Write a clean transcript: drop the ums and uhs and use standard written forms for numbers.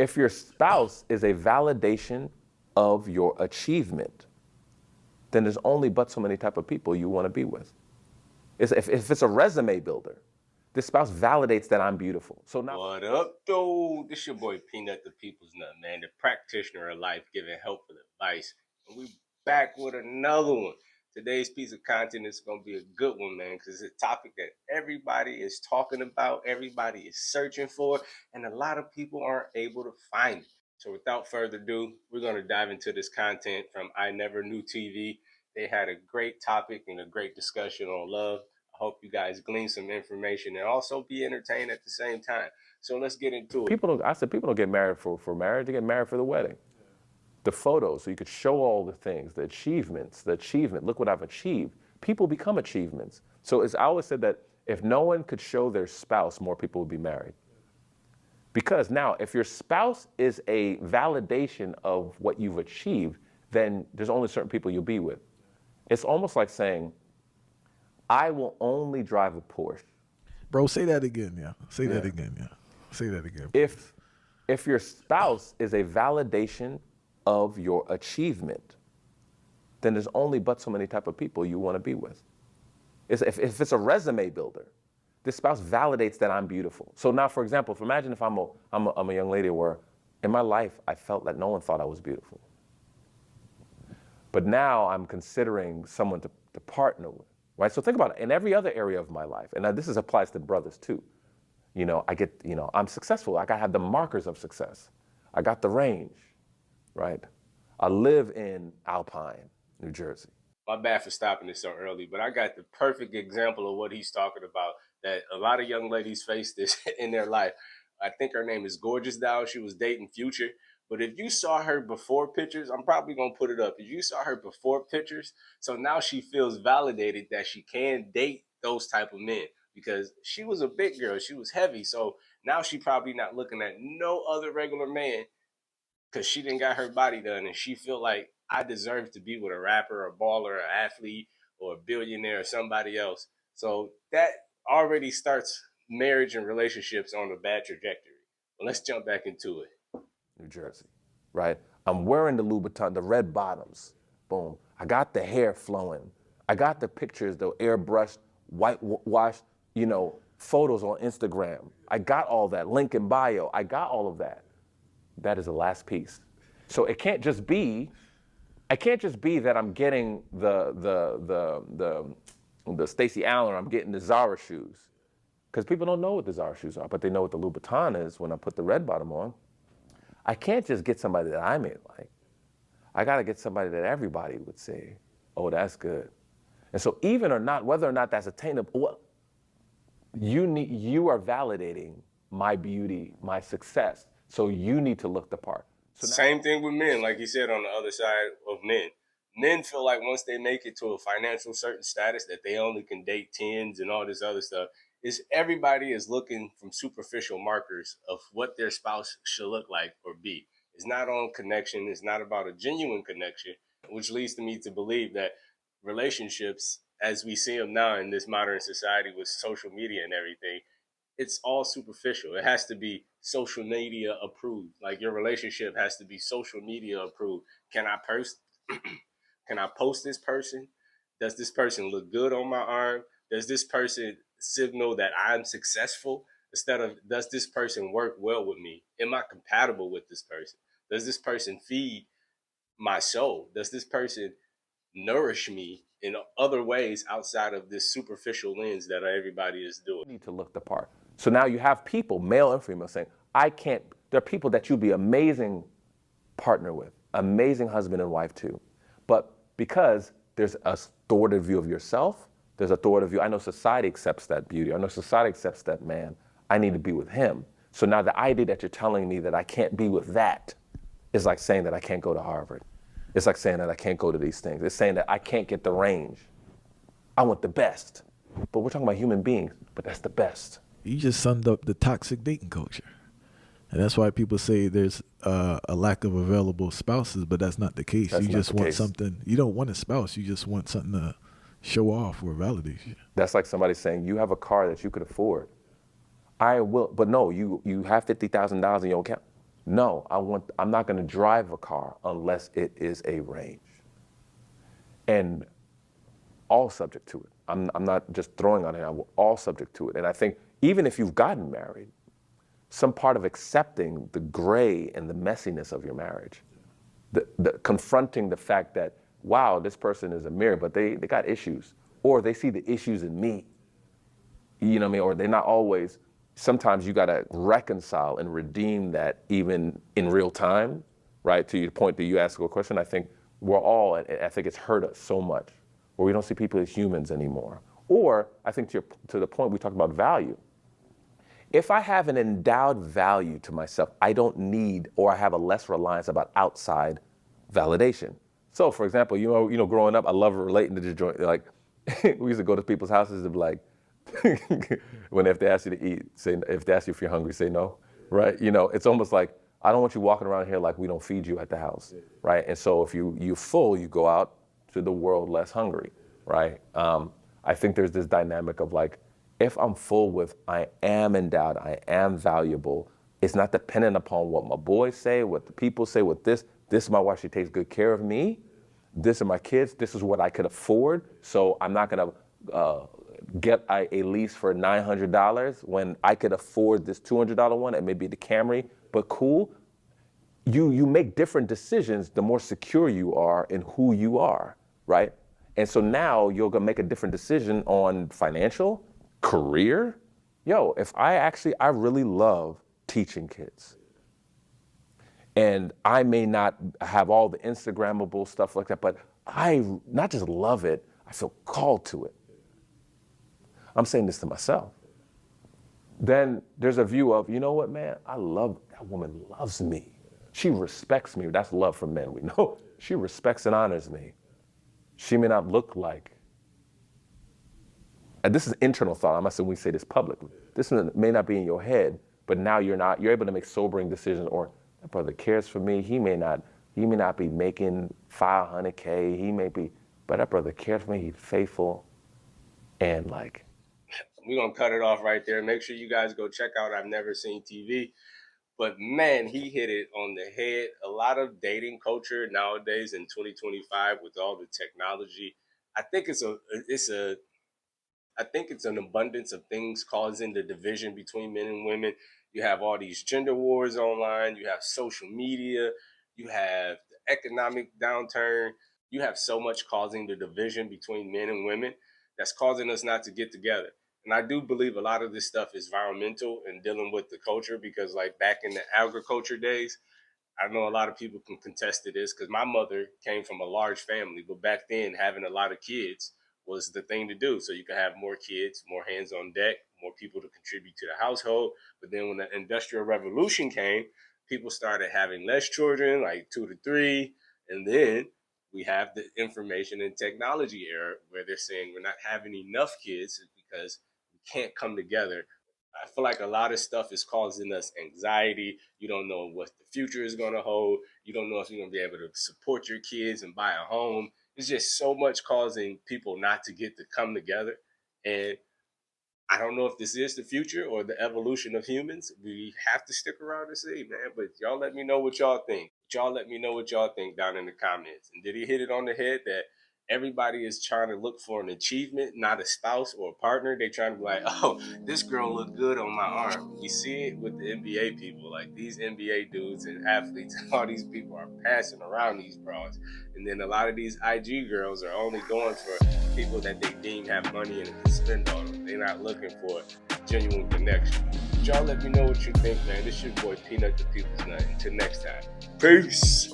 If your spouse is a validation of your achievement, then there's only but so many type of people you want to be with. If it's a resume builder, this spouse validates that I'm beautiful. So now, What up, though? This your boy Peanut, the People's Nut, man, the practitioner of life, giving helpful advice. And we back with another one. Today's piece of content is gonna be a good one, man, because it's a topic that everybody is talking about, everybody is searching for, and a lot of people aren't able to find it. So without further ado, we're gonna dive into this content from I Never Knew TV. They had a great topic and a great discussion on love. Hope you guys glean some information and also be entertained at the same time. So let's get into it. I said people don't get married for marriage, they get married for the wedding. The photos, so you could show all the things, the achievement, look what I've achieved. People become achievements. So I always said that if no one could show their spouse, more people would be married. Because now, if your spouse is a validation of what you've achieved, then there's only certain people you'll be with. It's almost like saying, I will only drive a Porsche. Bro, say that again, yeah. Say that again, yeah. Say that again. If your spouse is a validation of your achievement, then there's only but so many type of people you want to be with. If it's a resume builder, this spouse validates that I'm beautiful. So now, for example, imagine if I'm a young lady where in my life I felt that no one thought I was beautiful. But now I'm considering someone to partner with. Right? So think about it, in every other area of my life, and this applies to brothers too. I'm successful. I have the markers of success. I got the range, right? I live in Alpine, New Jersey. My bad for stopping this so early, but I got the perfect example of what he's talking about that a lot of young ladies face this in their life. I think her name is Gorgeous Dow. She was dating Future. But if you saw her before pictures, I'm probably going to put it up. If you saw her before pictures, so now she feels validated that she can date those type of men because she was a big girl. She was heavy. So now she probably not looking at no other regular man because she didn't got her body done. And she feel like I deserve to be with a rapper, a baller, an athlete, or a billionaire or somebody else. So that already starts marriage and relationships on a bad trajectory. Well, let's jump back into it. New Jersey, right? I'm wearing the Louboutin, the red bottoms. Boom. I got the hair flowing. I got the pictures, the airbrushed, whitewashed, photos on Instagram. I got all that. Link in bio. I got all of that. That is the last piece. So it can't just be that I'm getting the Stacey Allen or I'm getting the Zara shoes. Because people don't know what the Zara shoes are, but they know what the Louboutin is when I put the red bottom on. I can't just get somebody that I may like. I got to get somebody that everybody would say, oh, that's good. And so whether or not that's attainable, you are validating my beauty, my success. So you need to look the part. So Same thing with men, like you said on the other side of men. Men feel like once they make it to a financial certain status that they only can date tens and all this other stuff. Is everybody is looking from superficial markers of what their spouse should look like or be. It's not on connection. It's not about a genuine connection, which leads to me to believe that relationships, as we see them now in this modern society with social media and everything, it's all superficial. It has to be social media approved. Like your relationship has to be social media approved. Can I can I post this person? Does this person look good on my arm? Does this person signal that I'm successful? Instead of, does this person work well with me? Am I compatible with this person? Does this person feed my soul? Does this person nourish me in other ways outside of this superficial lens that everybody is doing? You need to look the part. So now you have people, male and female, saying, there are people that you'd be amazing partner with, amazing husband and wife too. But because there's a thwarted view of yourself, there's a thwarted view. I know society accepts that beauty. I know society accepts that man. I need to be with him. So now the idea that you're telling me that I can't be with that is like saying that I can't go to Harvard. It's like saying that I can't go to these things. It's saying that I can't get the range. I want the best. But we're talking about human beings, but that's the best. You just summed up the toxic dating culture. And that's why people say there's a lack of available spouses, but that's not the case. You just want something. You don't want a spouse. You just want something to show off or validate you. That's like somebody saying, you have a car that you could afford. I will, but no, you have $50,000 in your account. No, I'm not going to drive a car unless it is a range. And all subject to it. I'm not just throwing on it, I'm all subject to it. And I think even if you've gotten married, some part of accepting the gray and the messiness of your marriage, the confronting the fact that, wow, this person is a mirror, but they got issues, or they see the issues in me, you know what I mean? Or they're not always, sometimes you gotta reconcile and redeem that even in real time, right? To your point that you asked a question, I think we're all, I think it's hurt us so much, where we don't see people as humans anymore. Or I think to the point we talked about value. If I have an endowed value to myself, I don't need, or I have a less reliance about outside validation. So, for example, you know, growing up, I love relating to the joint. Like, we used to go to people's houses and be like, if they ask you to eat, if they ask you if you're hungry, say no, right? You know, it's almost like, I don't want you walking around here like we don't feed you at the house, right? And so if you're full, you go out to the world less hungry, right? I think there's this dynamic of like, if I'm full with, I am endowed, I am valuable, it's not dependent upon what my boys say, what the people say, this is my wife, she takes good care of me, this are my kids, this is what I could afford, so I'm not gonna get a lease for $900 when I could afford this $200 one, and maybe the Camry, but cool. You make different decisions the more secure you are in who you are, right? And so now you're gonna make a different decision on financial, career. Yo, if I really love teaching kids. And I may not have all the Instagrammable stuff like that, but I not just love it, I feel called to it. I'm saying this to myself. Then there's a view of, you know what, man, I love, that woman loves me. She respects me. That's love for men, we know. She respects and honors me. She may not look like, and this is internal thought, I'm not saying we say this publicly. This may not be in your head, but now you're able to make sobering decisions, or that brother cares for me, he may not be making $500K, he may be, but that brother cares for me, he's faithful, and like. We're gonna cut it off right there. Make sure you guys go check out I've Never Seen TV. But man, he hit it on the head. A lot of dating culture nowadays in 2025 with all the technology, I think it's an abundance of things causing the division between men and women. You have all these gender wars online, you have social media, you have the economic downturn, you have so much causing the division between men and women that's causing us not to get together. And I do believe a lot of this stuff is environmental and dealing with the culture, because like back in the agriculture days, I know a lot of people can contest to this because my mother came from a large family, but back then having a lot of kids was the thing to do. So you could have more kids, more hands on deck, more people to contribute to the household. But then when the Industrial Revolution came, people started having less children, like 2 to 3. And then we have the information and technology era where they're saying we're not having enough kids because we can't come together. I feel like a lot of stuff is causing us anxiety. You don't know what the future is going to hold. You don't know if you're going to be able to support your kids and buy a home. It's just so much causing people not to get to come together. And I don't know if this is the future or the evolution of humans. We have to stick around and see, man. But y'all let me know what y'all think. Y'all let me know what y'all think down in the comments. And did he hit it on the head that everybody is trying to look for an achievement, not a spouse or a partner? They trying to be like, oh, this girl look good on my arm. You see it with the NBA people. Like these NBA dudes and athletes, all these people are passing around these bras. And then a lot of these IG girls are only going for people that they deem have money and can spend on them. They're not looking for genuine connection. But y'all let me know what you think, man. This is your boy Peanut the People's Nut. Until next time. Peace.